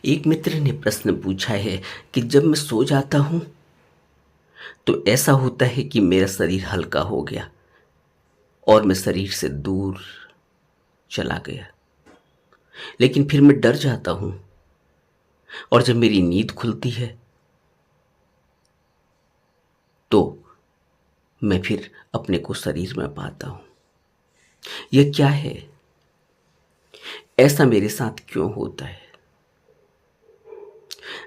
एक मित्र ने प्रश्न पूछा है कि जब मैं सो जाता हूं तो ऐसा होता है कि मेरा शरीर हल्का हो गया और मैं शरीर से दूर चला गया, लेकिन फिर मैं डर जाता हूं और जब मेरी नींद खुलती है तो मैं फिर अपने को शरीर में पाता हूं। यह क्या है? ऐसा मेरे साथ क्यों होता है?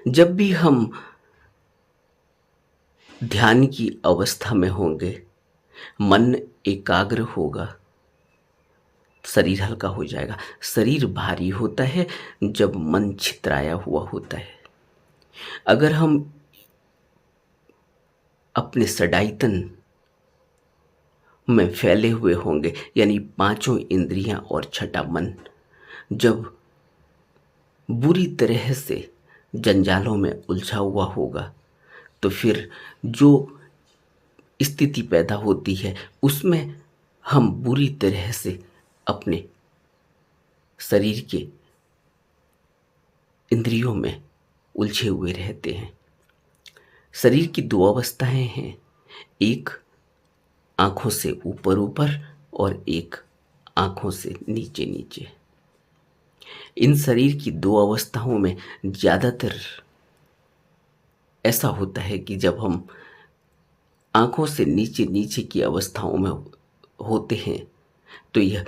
जब भी हम ध्यान की अवस्था में होंगे, मन एकाग्र होगा, शरीर हल्का हो जाएगा। शरीर भारी होता है जब मन छितराया हुआ होता है। अगर हम अपने सडाईतन में फैले हुए होंगे, यानी पांचों इंद्रियां और छठा मन जब बुरी तरह से जंजालों में उलझा हुआ होगा, तो फिर जो स्थिति पैदा होती है उसमें हम बुरी तरह से अपने शरीर के इंद्रियों में उलझे हुए रहते हैं। शरीर की दो अवस्थाएं हैं, एक आंखों से ऊपर ऊपर और एक आंखों से नीचे नीचे। इन शरीर की दो अवस्थाओं में ज़्यादातर ऐसा होता है कि जब हम आंखों से नीचे नीचे की अवस्थाओं में होते हैं तो यह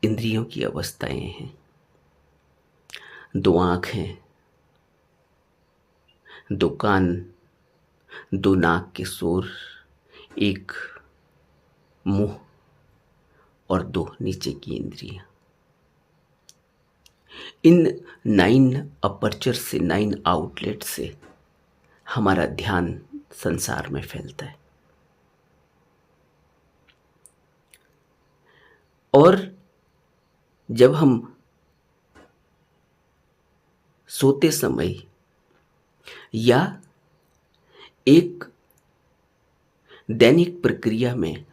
इंद्रियों की अवस्थाएं हैं। दो आँख हैं, दो कान, दो नाक के सोर, एक मुंह और दो नीचे की इंद्रियां। इन 9 अपर्चर से, 9 आउटलेट से हमारा ध्यान संसार में फैलता है। और जब हम सोते समय या एक दैनिक प्रक्रिया में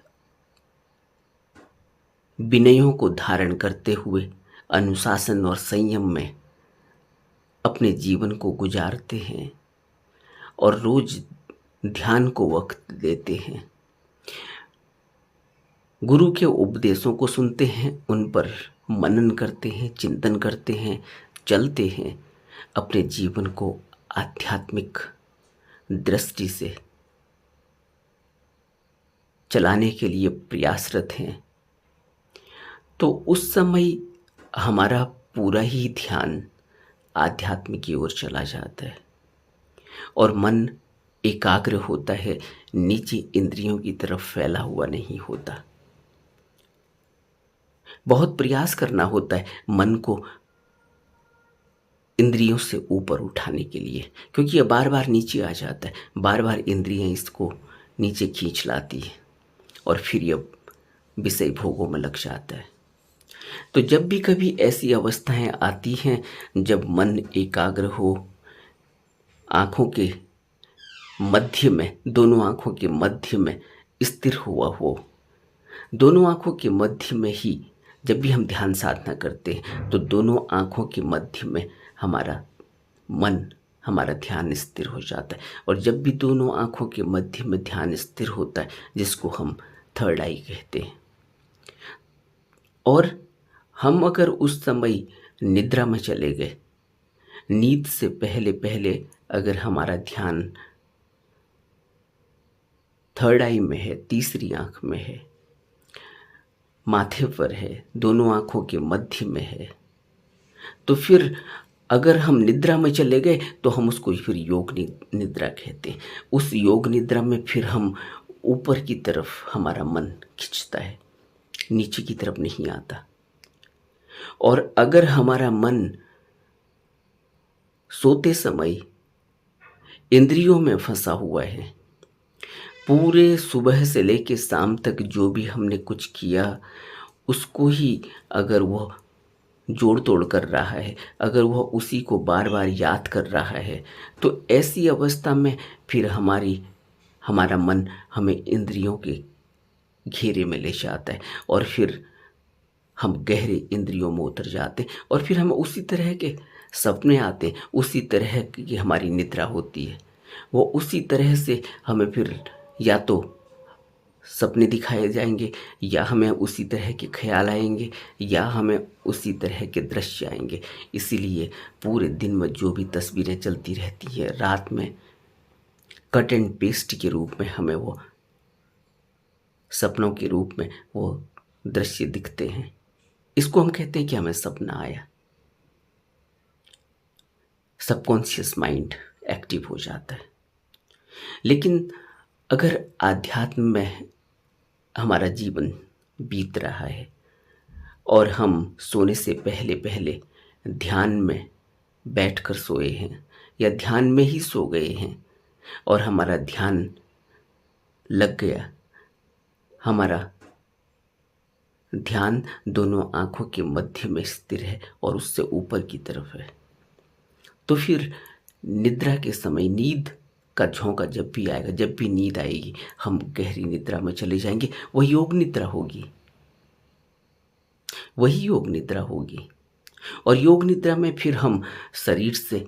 विनयों को धारण करते हुए अनुशासन और संयम में अपने जीवन को गुजारते हैं और रोज ध्यान को वक्त देते हैं, गुरु के उपदेशों को सुनते हैं, उन पर मनन करते हैं, चिंतन करते हैं, चलते हैं, अपने जीवन को आध्यात्मिक दृष्टि से चलाने के लिए प्रयासरत हैं, तो उस समय हमारा पूरा ही ध्यान आध्यात्म की ओर चला जाता है और मन एकाग्र होता है, नीचे इंद्रियों की तरफ फैला हुआ नहीं होता। बहुत प्रयास करना होता है मन को इंद्रियों से ऊपर उठाने के लिए, क्योंकि यह बार बार नीचे आ जाता है, बार बार इंद्रियां इसको नीचे खींच लाती है और फिर यह विषय भोगों में लग जाता है। तो जब भी कभी ऐसी अवस्थाएं आती हैं जब मन एकाग्र हो, आंखों के मध्य में, दोनों आंखों के मध्य में स्थिर हुआ हो, दोनों आंखों के मध्य में ही जब भी हम ध्यान साधना करते हैं तो दोनों आंखों के मध्य में हमारा मन, हमारा ध्यान स्थिर हो जाता है। और जब भी दोनों आंखों के मध्य में ध्यान स्थिर होता है, जिसको हम थर्ड आई कहते हैं, और हम अगर उस समय निद्रा में चले गए, नींद से पहले पहले अगर हमारा ध्यान थर्ड आई में है, तीसरी आंख में है, माथे पर है, दोनों आंखों के मध्य में है, तो फिर अगर हम निद्रा में चले गए तो हम उसको फिर योग निद्रा कहते हैं। उस योग निद्रा में फिर हम ऊपर की तरफ हमारा मन खिंचता है, नीचे की तरफ नहीं आता। और अगर हमारा मन सोते समय इंद्रियों में फंसा हुआ है, पूरे सुबह से लेकर शाम तक जो भी हमने कुछ किया उसको ही अगर वह जोड़ तोड़ कर रहा है, अगर वह उसी को बार बार याद कर रहा है, तो ऐसी अवस्था में फिर हमारा मन हमें इंद्रियों के घेरे में ले जाता है और फिर हम गहरे इंद्रियों में उतर जाते हैं और फिर हमें उसी तरह के सपने आते हैं उसी तरह की हमारी निद्रा होती है। वो उसी तरह से हमें फिर या तो सपने दिखाए जाएंगे, या हमें उसी तरह के ख्याल आएंगे, या हमें उसी तरह के दृश्य आएंगे। इसीलिए पूरे दिन में जो भी तस्वीरें चलती रहती है, रात में कट एंड पेस्ट के रूप में हमें वो सपनों के रूप में वो दृश्य दिखते हैं। इसको हम कहते हैं कि हमें सपना आया। सबकॉन्शियस माइंड एक्टिव हो जाता है। लेकिन अगर आध्यात्म में हमारा जीवन बीत रहा है और हम सोने से पहले पहले ध्यान में बैठकर सोए हैं, या ध्यान में ही सो गए हैं, और हमारा ध्यान लग गया, हमारा ध्यान दोनों आंखों के मध्य में स्थिर है और उससे ऊपर की तरफ है, तो फिर निद्रा के समय नींद का झोंका जब भी आएगा, जब भी नींद आएगी, हम गहरी निद्रा में चले जाएंगे। वही योग निद्रा होगी, वही योग निद्रा होगी। और योग निद्रा में फिर हम शरीर से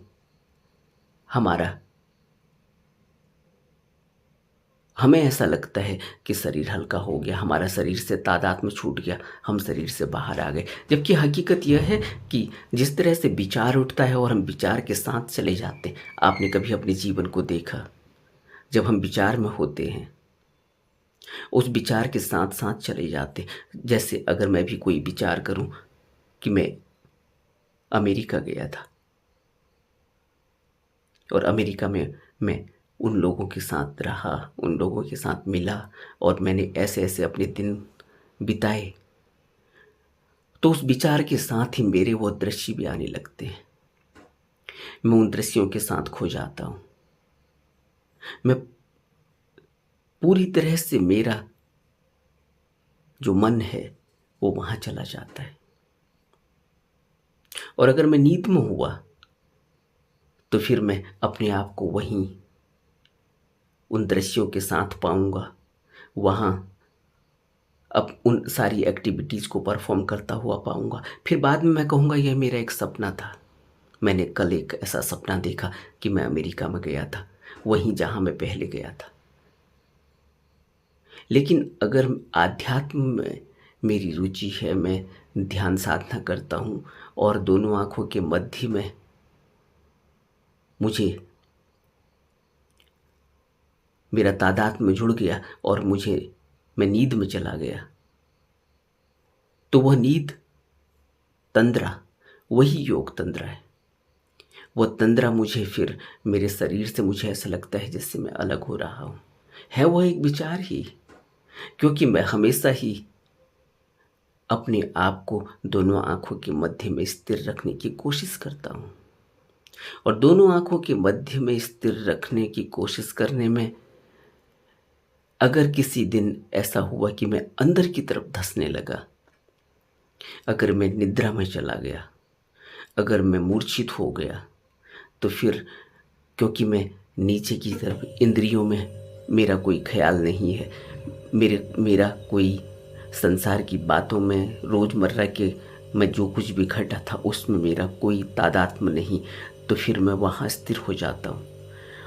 हमें ऐसा लगता है कि शरीर हल्का हो गया, हमारा शरीर से तादात्म्य छूट गया, हम शरीर से बाहर आ गए। जबकि हकीकत यह है कि जिस तरह से विचार उठता है और हम विचार के साथ चले जाते हैं, आपने कभी अपने जीवन को देखा, जब हम विचार में होते हैं उस विचार के साथ साथ चले जाते। जैसे अगर मैं भी कोई विचार करूं कि मैं अमेरिका गया था और अमेरिका में मैं उन लोगों के साथ रहा, उन लोगों के साथ मिला, और मैंने ऐसे ऐसे अपने दिन बिताए, तो उस विचार के साथ ही मेरे वो दृश्य भी आने लगते हैं। मैं उन दृश्यों के साथ खो जाता हूँ। मैं पूरी तरह से, मेरा जो मन है वो वहाँ चला जाता है। और अगर मैं नींद में हुआ तो फिर मैं अपने आप को वहीं उन दृश्यों के साथ पाऊंगा, वहाँ अब उन सारी एक्टिविटीज़ को परफॉर्म करता हुआ पाऊंगा। फिर बाद में मैं कहूँगा यह मेरा एक सपना था, मैंने कल एक ऐसा सपना देखा कि मैं अमेरिका में गया था, वहीं जहाँ मैं पहले गया था। लेकिन अगर आध्यात्म में मेरी रुचि है, मैं ध्यान साधना करता हूँ और दोनों आँखों के मध्य में मुझे मेरा तादात्म्य में जुड़ गया और मैं नींद में चला गया, तो वह नींद तंद्रा वही योग तंद्रा है। वह तंद्रा मुझे फिर मेरे शरीर से, मुझे ऐसा लगता है जैसे मैं अलग हो रहा हूँ। है वह एक विचार ही, क्योंकि मैं हमेशा ही अपने आप को दोनों आँखों के मध्य में स्थिर रखने की कोशिश करता हूँ। और दोनों आँखों के मध्य में स्थिर रखने की कोशिश करने में अगर किसी दिन ऐसा हुआ कि मैं अंदर की तरफ धंसने लगा, अगर मैं निद्रा में चला गया, अगर मैं मूर्छित हो गया, तो फिर क्योंकि मैं नीचे की तरफ इंद्रियों में मेरा कोई ख्याल नहीं है, मेरा कोई संसार की बातों में, रोज़मर्रा के मैं जो कुछ भी घटा था उसमें मेरा कोई तादात्म्य नहीं, तो फिर मैं वहाँ स्थिर हो जाता हूँ।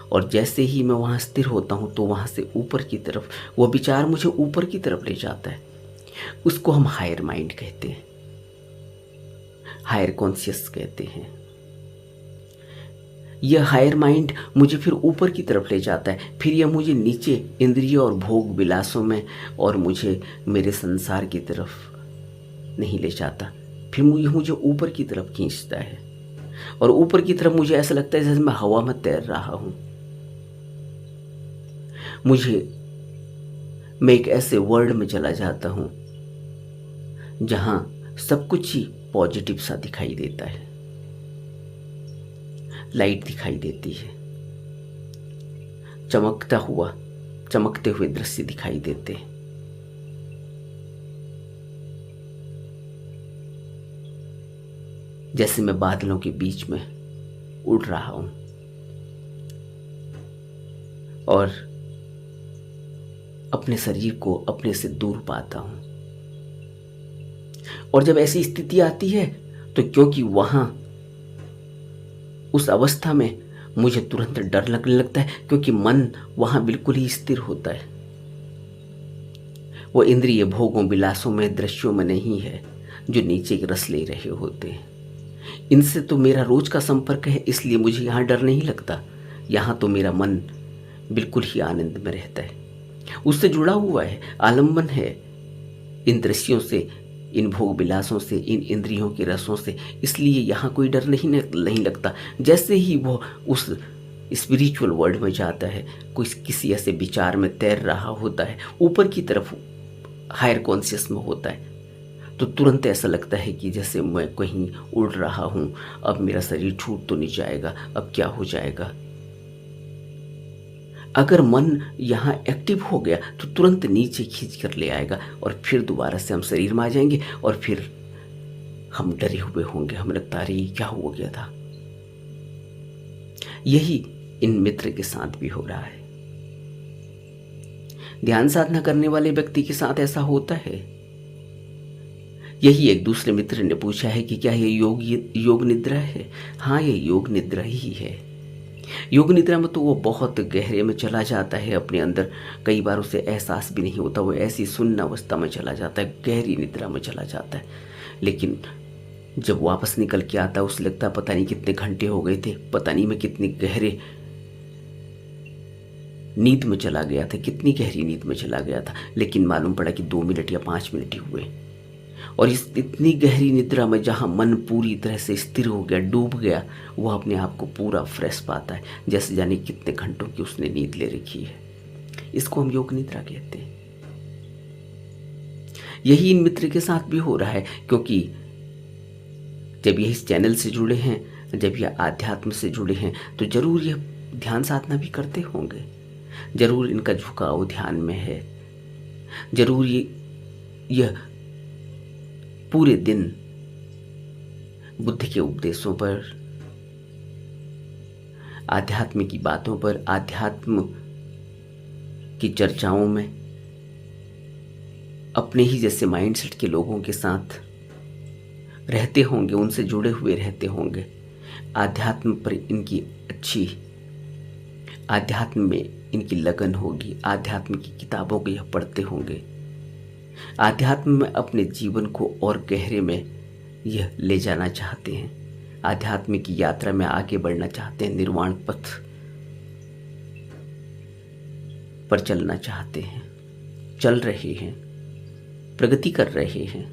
और जैसे ही मैं वहाँ स्थिर होता हूँ तो वहाँ से ऊपर की तरफ वो विचार मुझे ऊपर की तरफ ले जाता है। उसको हम हायर माइंड कहते हैं, हायर कॉन्शियस कहते हैं। यह हायर माइंड मुझे फिर ऊपर की तरफ ले जाता है, फिर यह मुझे नीचे इंद्रियों और भोग विलासों में और मुझे मेरे संसार की तरफ नहीं ले जाता, फिर मुझे ऊपर की तरफ खींचता है। और ऊपर की तरफ मुझे ऐसा लगता है जैसे मैं हवा में तैर रहा हूँ। मैं एक ऐसे वर्ल्ड में चला जाता हूँ जहाँ सब कुछ ही पॉजिटिव सा दिखाई देता है, लाइट दिखाई देती है, चमकते हुए दृश्य दिखाई देते हैं। जैसे मैं बादलों के बीच में उड़ रहा हूं और अपने शरीर को अपने से दूर पाता हूं। और जब ऐसी स्थिति आती है तो क्योंकि वहां उस अवस्था में मुझे तुरंत डर लगने लगता है, क्योंकि मन वहाँ बिल्कुल ही स्थिर होता है। वो इंद्रिय भोगों, विलासों में, दृश्यों में नहीं है जो नीचे की रस ले रहे होते हैं। इनसे तो मेरा रोज का संपर्क है, इसलिए मुझे यहाँ डर नहीं लगता। यहाँ तो मेरा मन बिल्कुल ही आनंद में रहता है, उससे जुड़ा हुआ है, आलम्बन है इन दृश्यों से, इन भोग विलासों से, इन इंद्रियों के रसों से। इसलिए यहाँ कोई डर नहीं लगता। जैसे ही वो उस स्पिरिचुअल वर्ल्ड में जाता है, कोई किसी ऐसे विचार में तैर रहा होता है, ऊपर की तरफ हायर कॉन्शियस में होता है, तो तुरंत ऐसा लगता है कि जैसे मैं कहीं उड़ रहा हूँ। अब मेरा शरीर छूट तो नहीं जाएगा, अब क्या हो जाएगा। अगर मन यहाँ एक्टिव हो गया तो तुरंत नीचे खींच कर ले आएगा, और फिर दोबारा से हम शरीर में आ जाएंगे, और फिर हम डरे हुए होंगे। हमें लगता है ये क्या हो गया था। यही इन मित्र के साथ भी हो रहा है। ध्यान साधना करने वाले व्यक्ति के साथ ऐसा होता है। यही एक दूसरे मित्र ने पूछा है कि क्या ये योग निद्रा है। हाँ, ये योग निद्रा ही है। योग निद्रा में तो वो बहुत गहरे में चला जाता है अपने अंदर। कई बार उसे एहसास भी नहीं होता, वो ऐसी शून्य अवस्था में चला जाता है, गहरी निद्रा में चला जाता है। लेकिन जब वापस निकल के आता है, उसे लगता है पता नहीं कितने घंटे हो गए थे, पता नहीं मैं कितनी गहरे नींद में चला गया था, कितनी गहरी नींद में चला गया था। लेकिन मालूम पड़ा कि 2 मिनट या 5 मिनट ही हुए। और इस इतनी गहरी निद्रा में जहाँ मन पूरी तरह से स्थिर हो गया, डूब गया, वह अपने आप को पूरा फ्रेश पाता है, जैसे जाने कितने घंटों की उसने नींद ले रखी है। इसको हम योग निद्रा कहते हैं। यही इन मित्र के साथ भी हो रहा है, क्योंकि जब ये इस चैनल से जुड़े हैं, जब ये आध्यात्म से जुड़े हैं, तो जरूर ये ध्यान साधना भी करते होंगे, जरूर इनका झुकाव ध्यान में है, जरूर यह पूरे दिन बुद्ध के उपदेशों पर, आध्यात्म की बातों पर, आध्यात्म की चर्चाओं में अपने ही जैसे माइंडसेट के लोगों के साथ रहते होंगे, उनसे जुड़े हुए रहते होंगे। आध्यात्म पर इनकी अच्छी, आध्यात्म में इनकी लगन होगी, आध्यात्म की किताबों को यह पढ़ते होंगे, आध्यात्म में अपने जीवन को और गहरे में यह ले जाना चाहते हैं, आध्यात्म की यात्रा में आगे बढ़ना चाहते हैं, निर्वाण पथ पर चलना चाहते हैं, चल रहे हैं, प्रगति कर रहे हैं।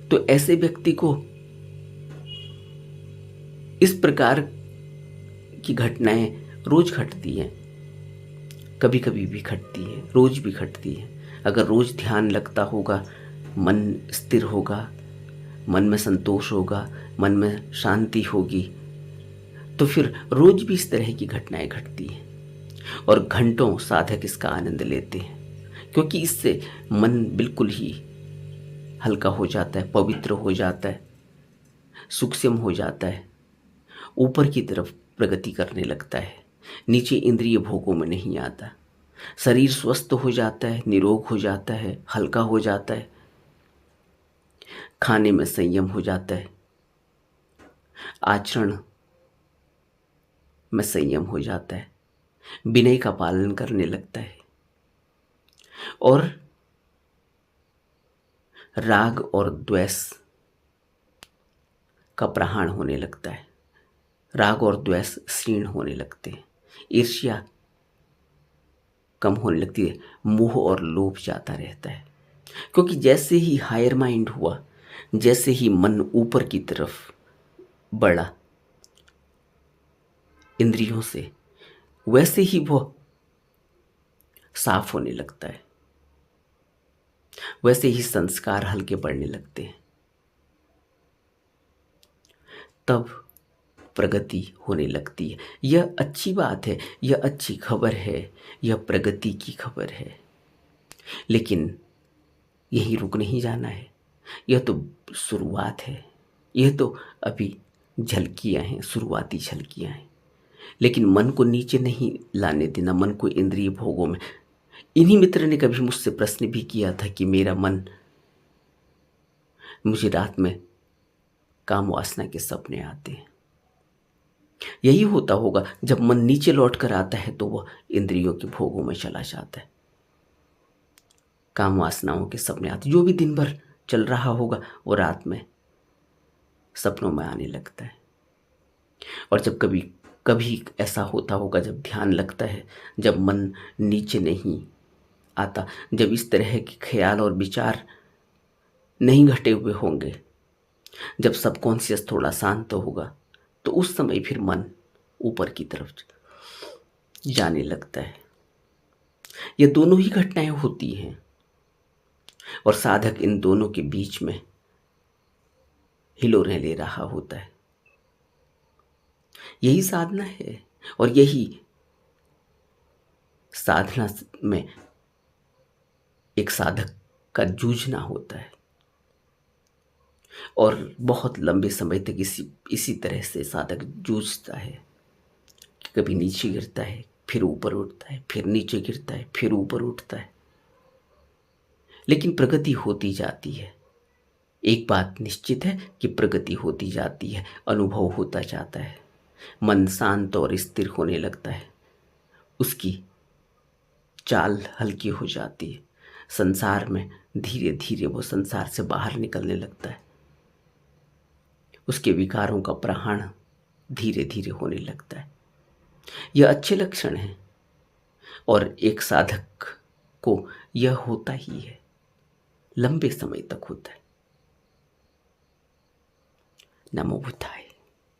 तो ऐसे व्यक्ति को इस प्रकार की घटनाएं रोज घटती हैं, कभी कभी भी घटती है, रोज भी घटती है। अगर रोज ध्यान लगता होगा, मन स्थिर होगा, मन में संतोष होगा, मन में शांति होगी, तो फिर रोज भी इस तरह की घटनाएं घटती हैं, और घंटों साधक इसका आनंद लेते हैं, क्योंकि इससे मन बिल्कुल ही हल्का हो जाता है, पवित्र हो जाता है, सूक्ष्म हो जाता है, ऊपर की तरफ प्रगति करने लगता है, नीचे इंद्रिय भोगों में नहीं आता। शरीर स्वस्थ हो जाता है, निरोग हो जाता है, हल्का हो जाता है, खाने में संयम हो जाता है, आचरण में संयम हो जाता है, विनय का पालन करने लगता है, और राग और द्वेष का प्रहाण होने लगता है। राग और द्वेष क्षीण होने लगते हैं, ईर्ष्या कम होने लगती है, मोह और लोभ जाता रहता है। क्योंकि जैसे ही हायर माइंड हुआ, जैसे ही मन ऊपर की तरफ बढ़ा इंद्रियों से, वैसे ही वह साफ होने लगता है, वैसे ही संस्कार हल्के पड़ने लगते हैं, तब प्रगति होने लगती है। यह अच्छी बात है, यह अच्छी खबर है, यह प्रगति की खबर है। लेकिन यही रुक नहीं जाना है, यह तो शुरुआत है, यह तो अभी झलकियां हैं, शुरुआती झलकियां हैं। लेकिन मन को नीचे नहीं लाने देना, मन को इंद्रिय भोगों में। इन्हीं मित्र ने कभी मुझसे प्रश्न भी किया था कि मेरा मन, मुझे रात में काम वासना के सपने आते हैं। यही होता होगा, जब मन नीचे लौट कर आता है तो वह इंद्रियों के भोगों में चला जाता है। काम वासनाओं के सपने आते, जो भी दिन भर चल रहा होगा वो रात में सपनों में आने लगता है। और जब कभी कभी ऐसा होता होगा, जब ध्यान लगता है, जब मन नीचे नहीं आता, जब इस तरह के ख्याल और विचार नहीं घटे हुए होंगे, जब सबकॉन्शियस थोड़ा शांत होगा, तो उस समय फिर मन ऊपर की तरफ जाने लगता है। ये दोनों ही घटनाएं होती हैं और साधक इन दोनों के बीच में हिलोरें ले रहा होता है। यही साधना है और यही साधना में एक साधक का जूझना होता है। और बहुत लंबे समय तक इसी तरह से साधक जूझता है कि कभी नीचे गिरता है, फिर ऊपर उठता है, फिर नीचे गिरता है, फिर ऊपर उठता है, लेकिन प्रगति होती जाती है। एक बात निश्चित है कि प्रगति होती जाती है, अनुभव होता जाता है, मन शांत और स्थिर होने लगता है, उसकी चाल हल्की हो जाती है, संसार में धीरे धीरे वो संसार से बाहर निकलने लगता है, उसके विकारों का प्रहाण धीरे धीरे होने लगता है। यह अच्छे लक्षण हैं और एक साधक को यह होता ही है, लंबे समय तक होता है। नमो बुद्धाय।